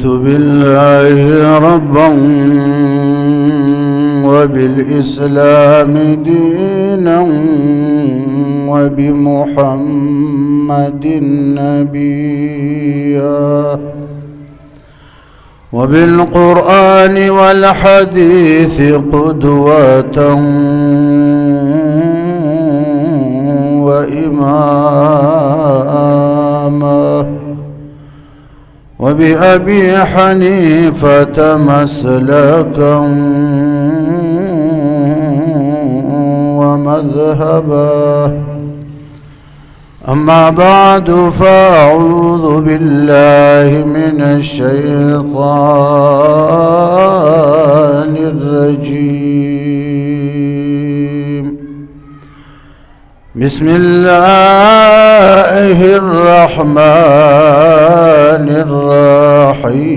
بالله ربا وبالإسلام دينا وبمحمد نبيا وبالقرآن والحديث قدوة وإماما وبأبي حنيفة مسلكا ومذهبا. أما بعد فأعوذ بالله من الشيطان الرجيم. بسم الله الرحمن الرحيم.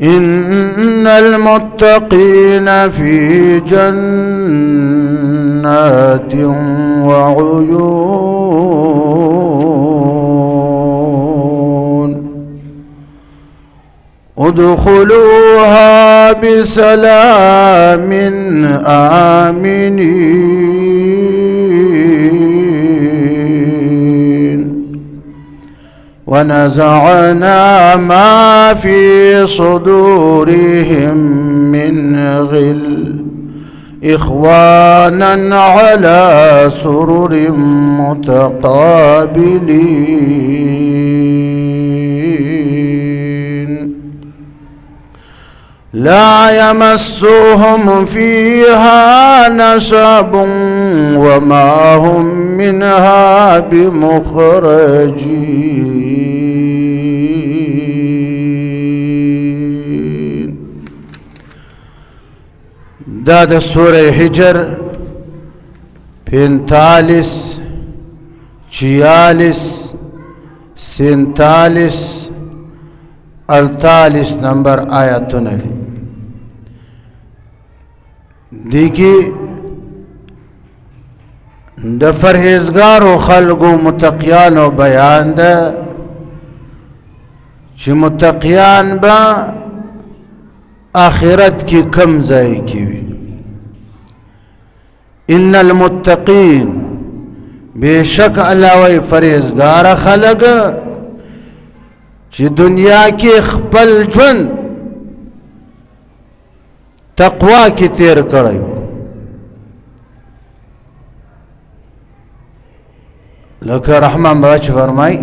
إن المتقين في جنات وعيون ادخلوها بسلام آمنين ونزعنا ما في صدورهم من غل إخوانا على سرر متقابلين لا يمسهم فيها نصب وما هم منها بمخرجين. داد سورة هجر 45 46 47 48 नंबर आयतों ने देखी द फरहेज़गार व खल्क़ व मुत्तक़ियान व बयान द कि मुत्तक़ियान बा आखिरत की कम ज़ाई की हुई। इन्नल मुत्तक़ीन बेशक अलावा फरहेज़गार खल्क़ कि दुनिया के खपल जुन तक़वा की तेर कड़ायु लका रहमान बच फरमाई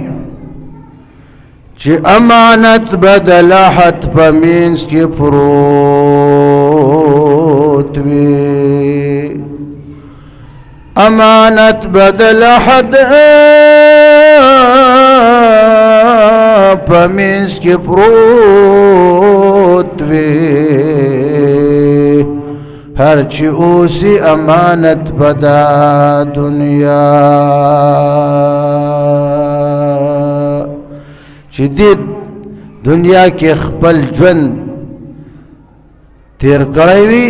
कि अमानत बदलाहत पमीन्स के फ्रूट वे अमानत बदलाहत पमीन्स के फ्रूट वे हर चीज़ अमानत बदा दुनिया शदीद दुनिया के खपल जुन तेर कड़ावी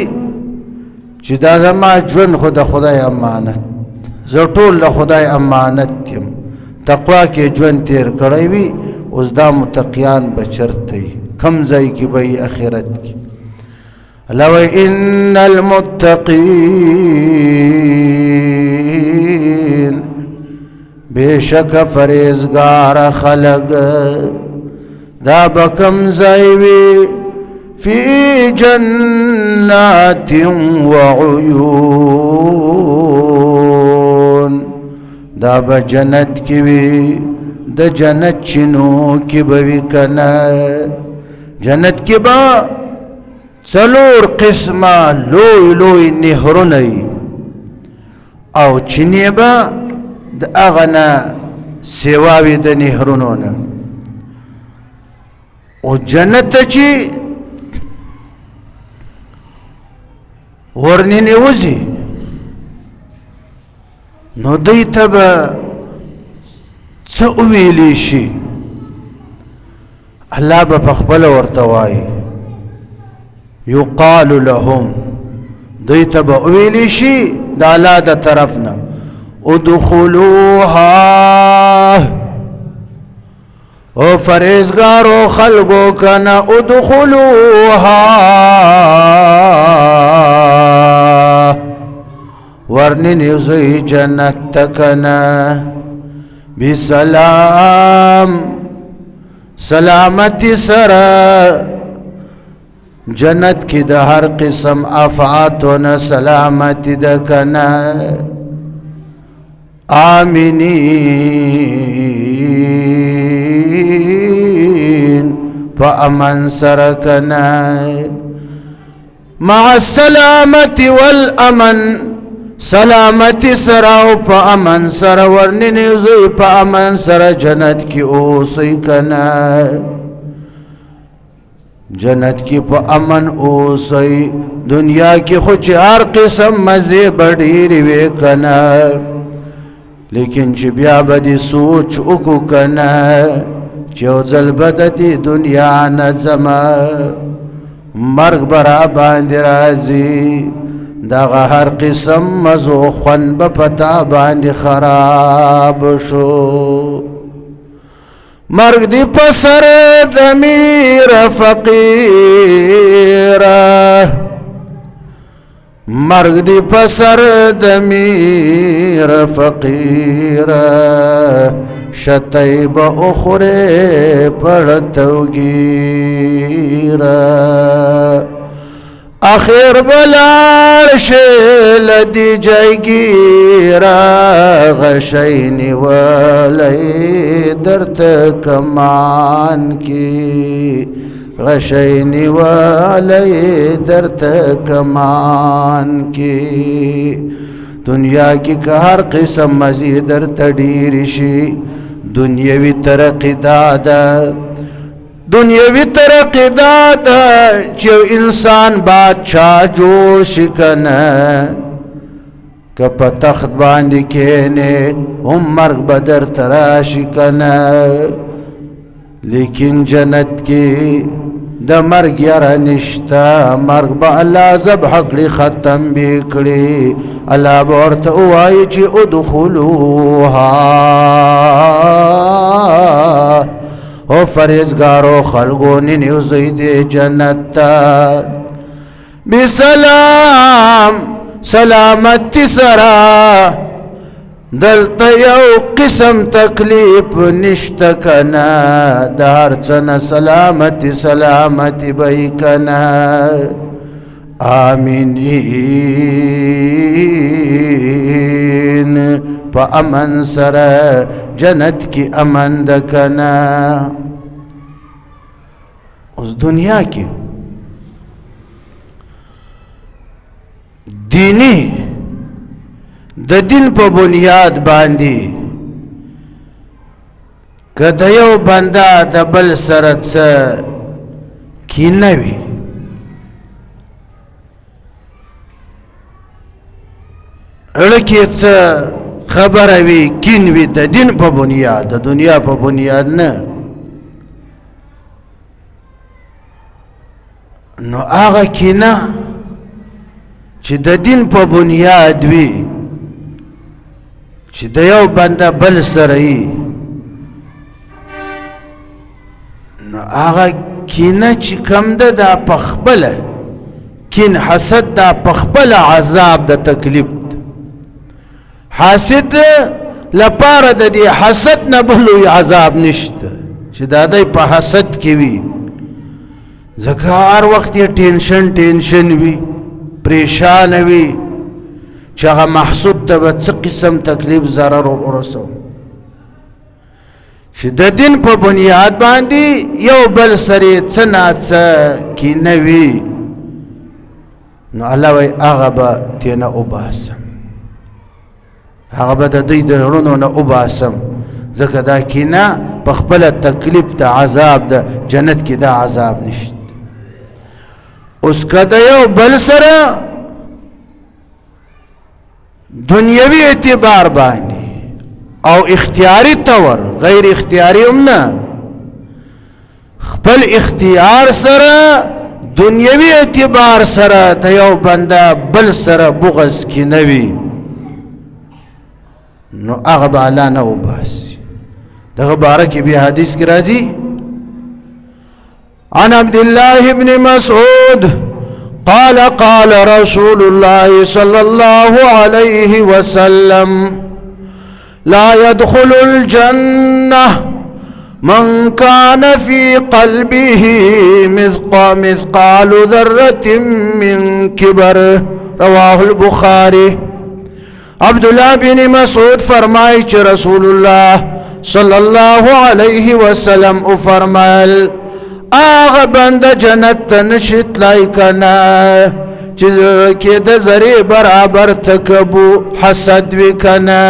चिदा जमा जुन खुदा खुदाई अमानत ज़टोल खुदाई अमानत यम तक़वा के जुन तेर कड़ावी उसदा मुत्तक़ियान बचरते कम ज़ाई की बई आखिरत की। लव इन्नल मुत्तक़ीन बेशक फरहेज़गार खल्क़ दा बकम ज़ाई फी जन्नातिन व उयून दा बजन्नत की वी द जन्नत चिनो की बवी कना जन्नत की बा चलोर किस्मा लोई लोई निहरुनई औ चिने बा द अगना सेवावी द निहरुनोन ओ जन्नत ची वर्णी ने वजी नो दई तब सउवीली शी अल्लाह बखबल वर्तवाई युकाल लहुम दई तब उवीली शी दाला द तरफना ادخلوها او فرزگارو خلقو کنا ادخلوها ورننیوزی جنت تکنا بسلام سلامتی سرا جنت کی د هر قسم آفاتون سلامتی دکنا آمینین پا امن سرکنا مع السلامتی والامن سلامتی سراو پا امن سر ورننیوزی پا امن سر جنت کی اوسی کنا جنت کی پا امن اوسی دنیا کی خوچ ہر قسم مزے بڑی روے کنا لیکن چی بیا بدی سوچ اکو کنا چیو زل بدی دنیا نظما مرگ برا باند رازی داغا ہر قسم مزو خون بپتا باند خراب شو مرگ دی پسر دمیر فقیر مرگ دی پسر دمیر فقیر شتیب اخرے پڑتو گیر آخر بلار شیل دی جائی گیرا غشینی والی درت کمان کی غشینی والی درت کمان کی دنیا کی کہ ہر قسم مزید درت ڈیرشی دنیاوی ترقی دادا دنیاوی ترقی دادا چو انسان بادشاہ جوڑ شکنا کپا تخت باندی کینے ہم مرگ بدر ترا شکنا لیکن جنت کی دا مرگ یارا نشتا مرگ با اللہ زبح کڑی ختم بیکڑی اللہ بورت اوائی چی ادخلوها او فرزگارو خلقو ننیوزی دی جنت بسلام سلامتی سرا دلتا یو قسم تکلیف نشتکنا دار چنا سلامتی سلامتی بیکنا آمینین پا امن سر جنت کی امن دکنا اس دنیا کی دینی د دین په بنیاد باندې که د یو بنده د بل سره څه کینه وي اړه کې څه خبره وي کین وي د دین په بنیاد د دنیا په بنیاد نه نو هغه کینه چې د دین په بنیاد وي چې د یو بنده بل سره یي نو هغه کینه چې کم ده دا پخپله کین حسد دا پخپله عذاب د تکلیف حاسد لپاره د دې حسد نه بل عذاب نشته چې دا دی په حسد کې وي ځکه هر وخت یې ټینشن وي پریشان وي چې هغه محسود ته به څه قسم تکلیف ضرر ورسو چې د دین په بنیاد باندې یو بل سره څه ناڅه کینه وي نو الله وایي هغه به تېنه وباسم هغه به د دوی د زړونو نه وباسم ځکه دا کینه په خپله تکلیف د عذاب د جنت کې دا عذاب نشته اوس که د یو بل سره دنیوي اعتبار باندې او اختیاري طور غیر اختیاري هم نه خپل اختیار سره دنیوي اعتبار سره د یو بنده بل سره بغض کې نه وي نو هغه به الله نه وباسي. دغه باره کې بیا حدیث کې راځي عن عبد الله بن مسعود قال قال رسول الله صلى الله عليه وسلم لا يدخل الجنة من كان في قلبه مثقال ذرة من كبر. رواه البخاري. عبد الله بن مسعود فرمائے کہ رسول اللہ صلی اللہ علیہ وسلم فرمائل آغا بند جنت نشت لائکنا چیزرکی دا ذری برابر تکبو حسد وی کنا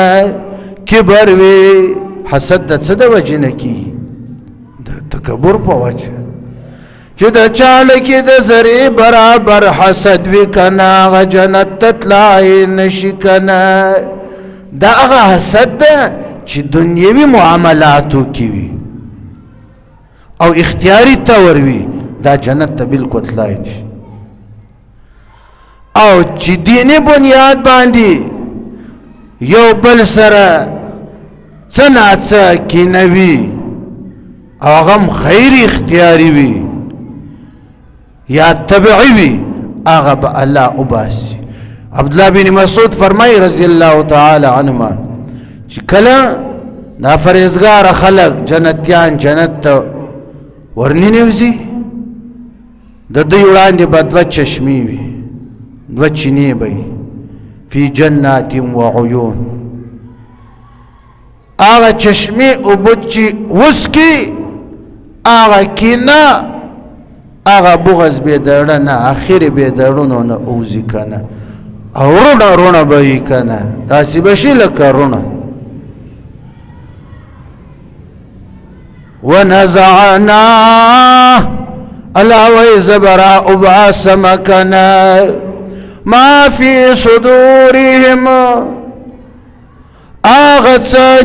کبر وی. حسد دا صدا وجه نکی دا تکبر پا وجه چی دا چالکی دا ذری برابر حسد وی کنا آغا جنت تطلائی نشی کنا. دا آغا حسد دا چی دنیاوی معاملاتو کیوی او اختیاری تاوروی دا جنت تا بلکو تطلائی نشی. او چی دینی بنیاد باندی یو بل سر سنات سا کینوی او غم خیر اختیاری وی یا تبعی وی آغا با اللہ اباسی. عبداللہ بن مسعود فرمائی رضی اللہ تعالی عنہما چی کلا نا فرزگار خلق جنتیان جنت تا ورنی نیوزی دا دی وڑان دی با دو چشمی وی دو چینی بی فی جنات و عیون. آغا چشمی او بچی وسکی آغا کینا آغا بغز بیدرنا آخر بیدرنو نا اوزی کنا او رونا رونا بایی کنا داسی بشی لکا رونا. ونزعنا علاوی زبراء باسمکنا ما فی صدورهم آغا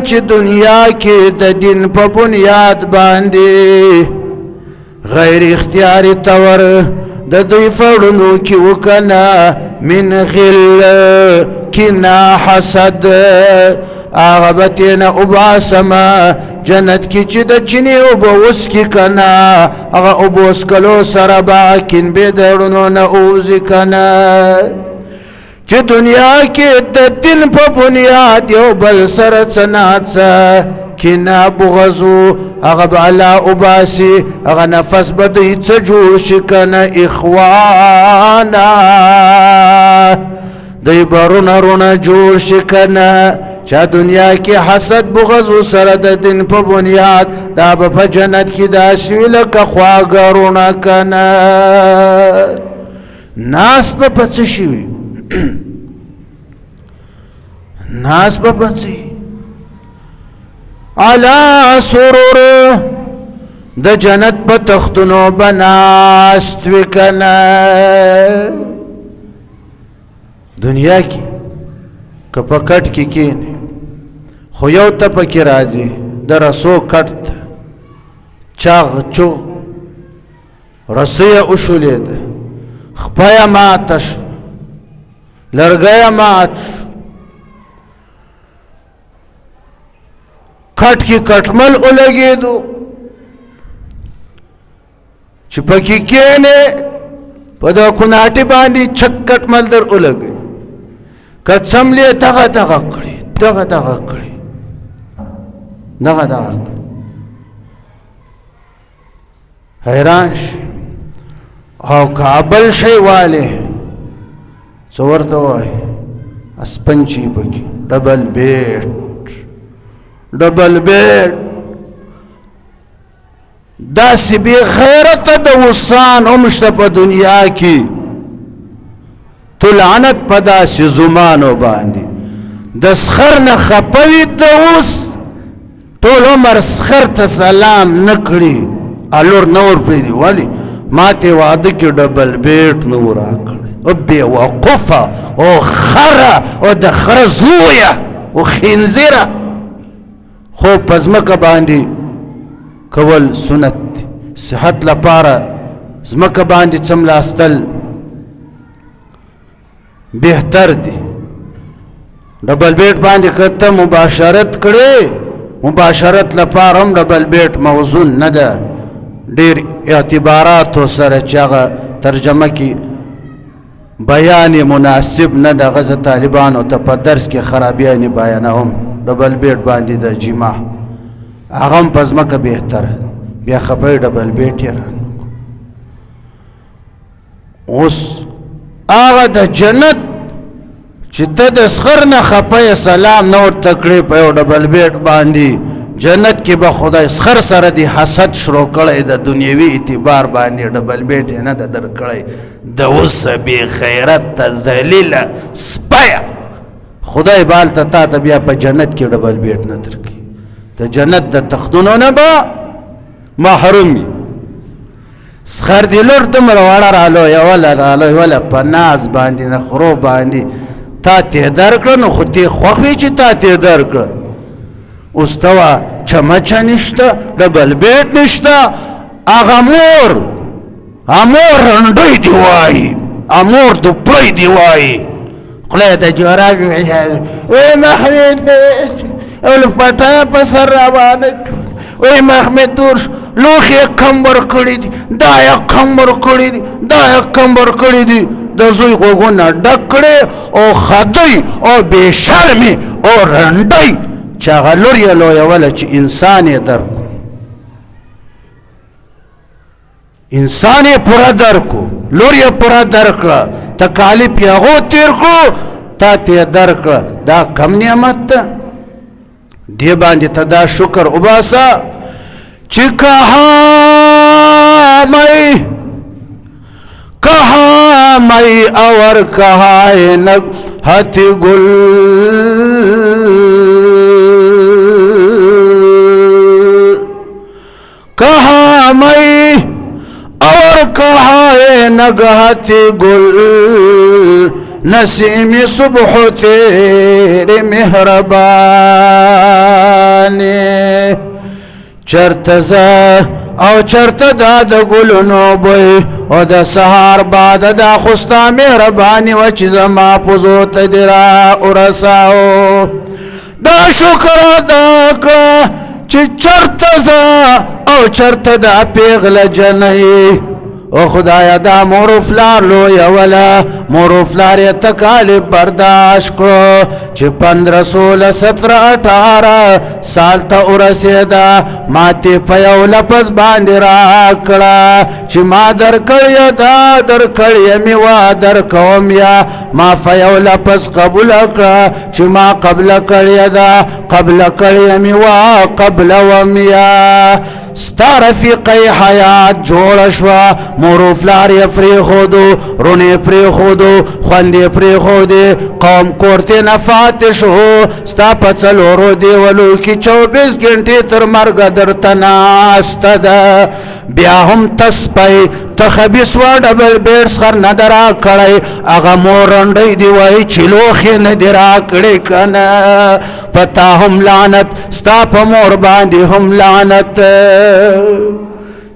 چه دنیا کی دا دین پا بنیاد باندی غیر اختیاری تور دا دوی فرنو کی وکنا من غل کنا حسد آغا بتینا اباسما جنت کی چی دا چنی ابوس کی کنا آغا ابوس کلو سربا کن بیدرنو نا اوزی کنا چی دنیا کی دا دن پا بنیاد یو بل سر سنات سا کنا بغزو آغا بالا اباسی آغا نفس بدی چجور شکن اخوانا دی بارونا رونا جور شکن چا دنیا کی حسد بغزو سرد دن پا بنیاد دا با جنت کی داشوی لکا خواگرونا کنا. ناس با پچشوی ناس با پچی علا سرور دا جنت پا تختنو بناست وکنا. دنیا کی کپا کٹ کی کین خو یو تپا کی رازی دا رسو کٹ چاغ چو رسی اشولید خپایا ماتش لرگایا ماتش کٹ کی کٹمل اولگی دو چپا کی کینے پدا کناٹی باندی چھک کٹمل در اولگی کت سملی تغا تغا کری تغا تغا کری نغا تغا کری حیرانش او کابل شئی والے سورتو آئی اسپنچی پکی ڈبل بیٹ ڈبل بیٹ دا سی بی غیرت دا وصان امشتا پا دنیا کی تو لعنت پا دا سی زمانو باندی دسخر نخپوی دوس طول عمر سخر تا سلام نکڑی الور نور پیدی والی ماتے وعدے کی ڈبل بیٹ نور آکڑی او بے وقفا او خرا او دخر زویا او خینزیرا خوب پزمکا باندی کول سنت صحت لپارا زمکا باندی چملاستل بہتر دی ډبل بیټ باندې کته مباشرت کړي مباشرت لپاره هم ډبل بیټ موزون نه ده ډېر اعتباراتو سره چې هغه ترجمه کې بیان مناسب نه ده غزه طالبانو ته په درس کې خرابیانې بیانوم ډبل بیټ باندې د جمعه هغه هم په ځمکه بهتره بیا خپه ډبل بیټ یې اوس هغه د جنت چې ته د سخر نه خپه سلام نه ورته کړې په یو ډبل بیټ باندې جنت کې به خدای سخر سره دی حسد شروع کړی د دنیوي اعتبار باندې ډبل بیټ نه ده درکړی د اوس بې غیرته ذلیله سپیه خدای به هلته تا ته بیا په جنت کې ډبل بیټ نه درکوي د جنت د تختونو نه به محروم وي سخر دی لور دومره وړه رالویوله په ناز باندې د خرو باندې تا تې درکړه نو خو دې خوښ وي چې تا تې درکړه اوس ته وا چمچه نشته ډبل بیټ نشته هغه مور رنډۍ دې وایي امور دوپړی دې وایي خدای ته جوړه وای محمد الفټه په سر روانه وای محمد تور لوخې کمبر کړي دي دا یې کمبر کړي دي دا یې کمبر کړي دي د زوی غوږونه ډک کړي او خدای او بې شرمې او رنډۍ چې هغه لور یې لویوله چې انسان یې درکو انسان یې پوره درکو لور یې پوره درکړه تکالیف یې هغو تېر کړو تا ته یې درکړه دا کم نعمت ده دې باندې ته دا شکر وباسه چې کہاں میں اور کہاں نگہت گل کہاں میں اور کہاں نگہت گل نسیم صبح تیرے مہربانی چرتزا او چرته دا د ګلونو بوی او د سهار بعد دا خوستا مهرباني و چې زما پوزو ته دې را ورساو دا شکر ادا کړه چې چرته زه او چرته دا پیغله جنۍ او خدایا دا مور و فلار لویوله مور و فلار یې تکالیف برداشت کړو چې 15 16 17 18 سال ته ورسېده ماتې په یو لفظ باندې راکړه چې ما درکړې دا درکړې مې وا درکوم یا ما په یو لفظ قبوله کړه چې ما قبله کړې دا قبله کړې مې وا قبلوم یا ستا رفیقی حیات جوړ شوه مور و فلار یې پرېښودو رونې پرېښودو خوندې پرېښودې قوم کور ترې نه فاتح شو ستا په څلورو دیولو کې 24 ګنټې تر مرګه درته ناسته ده بیا هم ته سپی ته خبیث وه ډبل بیټ سخر نه ده راکړی هغه مور رنډۍ دې وایي چې لوښې نه دې راکړې که نه په تا هم لعنت ستا په مور باندې هم لعنت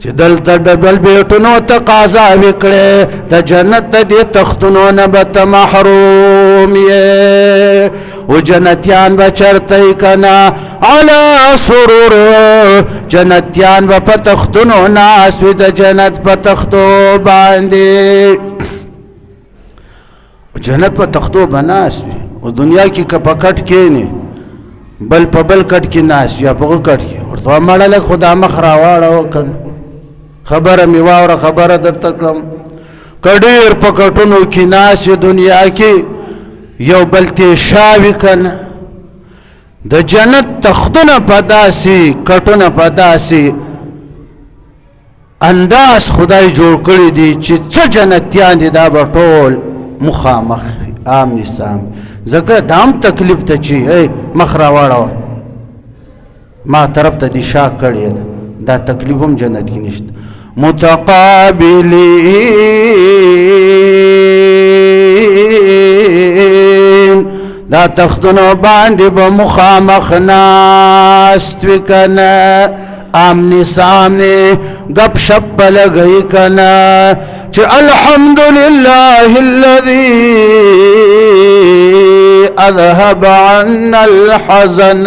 چې دلته ډبل بیټونو تقاضا وکړې د جنت د دې تختونو نه به ته محروم یې و جنتیان به چرته که نه علی سرور جنتیان به په تختونو ناست وي د جنت په تختو باندې جنت په تختو به ناست وي او دنیا کې که په کټ کښېنې بل په بل کټ کې ناست یا په هغه کټ کې ورته مړه لږ خو دا مخ راواړوه که خبره مې واوره خبره درته کړم که ډېر په کټونو کې ناست دنیا کې یو بل تیشاوي که نه د جنت تختونه په داسې کټونه په داسې انداز خدای جوړ کړي دي چې څه جنتیان دي دا به ټول مخامخ آمني سامني ځکه دا هم تکلیف ته چې مخ راواړوه ما طرف ته دې شا کړې ده دا تکلیف هم جنت کې نشته متقابلین دا تختونو باندې به مخامخ ناست وي که نه آمنی سامنی گپ شپ لگئی کنا چې الحمدللہ الذی اذهب عنا الحزن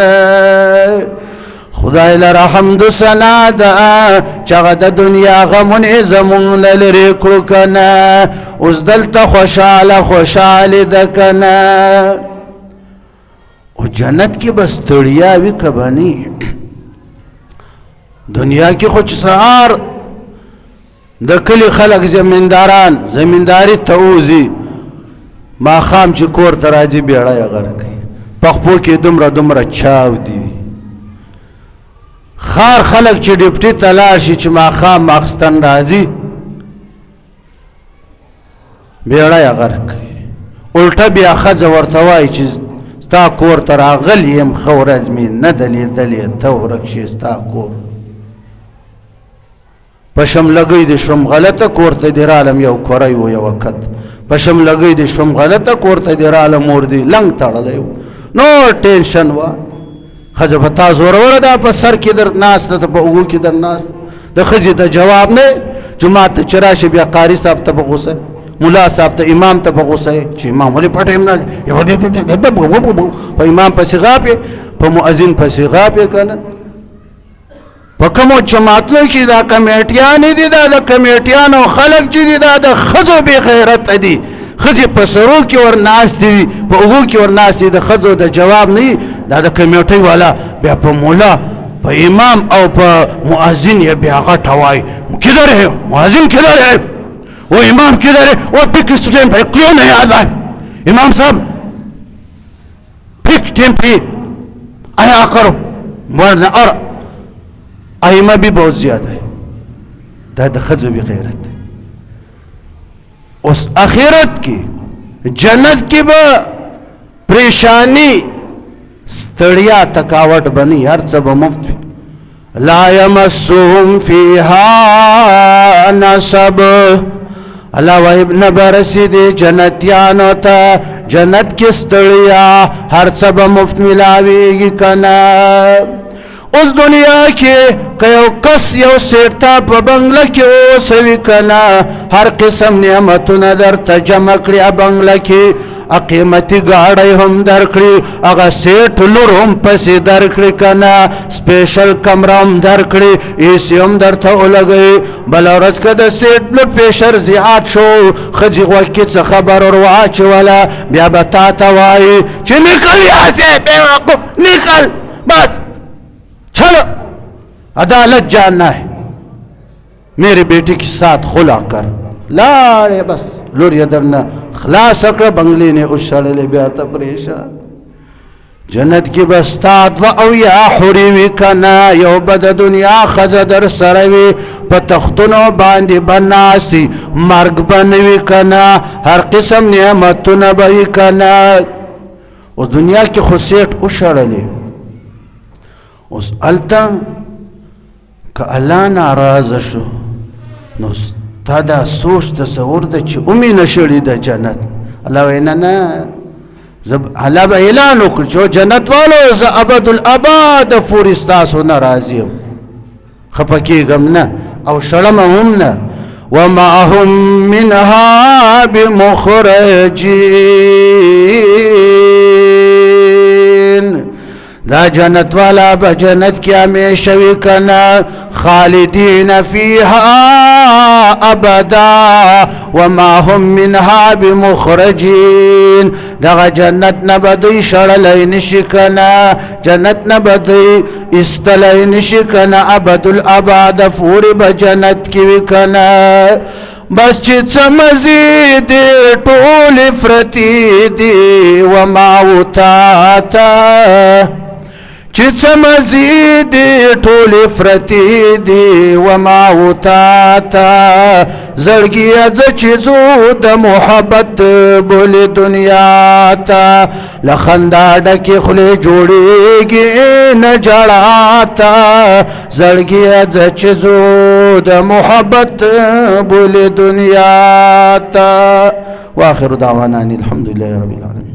خدای لره حمد ثنا ده چغه د دنیا غمونه زمون لری کړو کنه اوس دلته خوشاله ده کنه او جنت کې بس تړیا وی کبانی دنیا کې خو سهار د کلی خلق زمینداری توزی ما خام چې کور ته راځي بیړی غر کوي پخپو کې دومره چاو دی خار خلق چې ډیپټي تلار شي چې ما خام اخستن راځي بیړی غر کوي الټه بیا خزه ورته وایي چې ستا کور ته راغلی یم ښه ورځ مې نه ده لیدلې ته ورک شي ستا کور پشم لګی د شوم غلطه کور ته دی رالم یو کوری و یو وخت پشم لګی د شوم غلطه کور ته دی رالم مور دی لنګ تړلی نو ټینشن وا ښځه په تا زوروره ده په سر کې در ناسته ته په اوږو کې در ناسته د ښځې د جواب نه جومات ته چې راشي بیا قاري صاحب ته په غوسه ملا صاحب ته امام ته په غوسه چې امام ولې پټ یم نه په امام پسې غاپې په مؤذن پسې غاپې که نه په کومو جماعتونو چې دا کمیټیانې دي دا د کمیټیانو خلک چې دي دا د ښځو بې غیرته دي ښځې په سرو کې ورناستې وي په اوږو کې ورناستې د ښځو د جواب نه وي دا د کمیټۍ والا بیا په مولا په امام او په مؤذن یې بیا غټه وایي کدھر ہے مؤذن کدھر ہے وہ امام کدھر ہے وہ پک اسٹیم پہ کیوں نہیں آتا ہے امام صاحب پک ٹیم پہ آیا کرو ورنہ اور ائمہ بھی بہت زیادہ ہے دا د ښځو بې غیرت اوس اخرت کې جنت کې به پریشانی ستړیا تکاوټ بنی هر څه به مفت وي لا یمسهم فیها نصب الله وای نه برسېدې جنتیانو ته جنت کې ستړیا هر څه به مفت ملاویږي که نه اوس دنیا کې که یو کس یو سیټ په بنګله کې اوسوي که نه هر قسم نعمتونه درته جمع کړي بنګله کې قیمتي ګاډی هم درکړي هغه سیټ لور هم پسې درکړي که نه سپیشل کمره هم درکړي اے سی هم درته ولګوي بله ورځ که د سیټ بلډ پریشر زیات شو ښځې غوږ کې څه خبر ور واچوله بیا به تا ته وایي چې نکل یاسې بېوقوف نکل بس چلو عدالت جاننا ہے میرے بیٹی کی ساتھ خلا کر لاړې بس لور یې درنه خلاص کړه بنګلې نه اوشړلې بیا ته پریشان جنت کې به ستا دوه اویا حورې وي که نه یو به د دنیا ښځه در سره وي په تختونو باندې به ناستي مرګ به نه وي که نه هر قسم نعمتونه به وي که نه اوس دنیا کې خو سیټ اوشړلې اوس هلته که الله ناراضه شو نو تا دا سوچ تصور ده چې اومې نه شړي د جنت الله وایي نه الله به اعلان وکړي چې جنت والو زه ابدالاباد پورې ستاسو نه راضي یم خفه کېږم نه او شړم هم نه وما هم منها بمخرجین دا جنت والا با جنت کی ہمیشہ وی کنا خالدین فیها ابدا وما هم منها بمخرجین دا جنت نبدی شرلی نشکنا جنت نبدی استلی نشکنا ابد الاباد فور با جنت کی وی کنا بس چې څه مزید ټول فرتی دی وما وتاتا چې څه مزید ټول فرتی دی وما وتاتا زړګي چې زو د محبت بول دنیا تا لخندا ډکه خله جوړيږي نه جړاتا زړګي چې زو د محبت بول دنیا تا واخر دعوانا الحمد لله رب العالمين.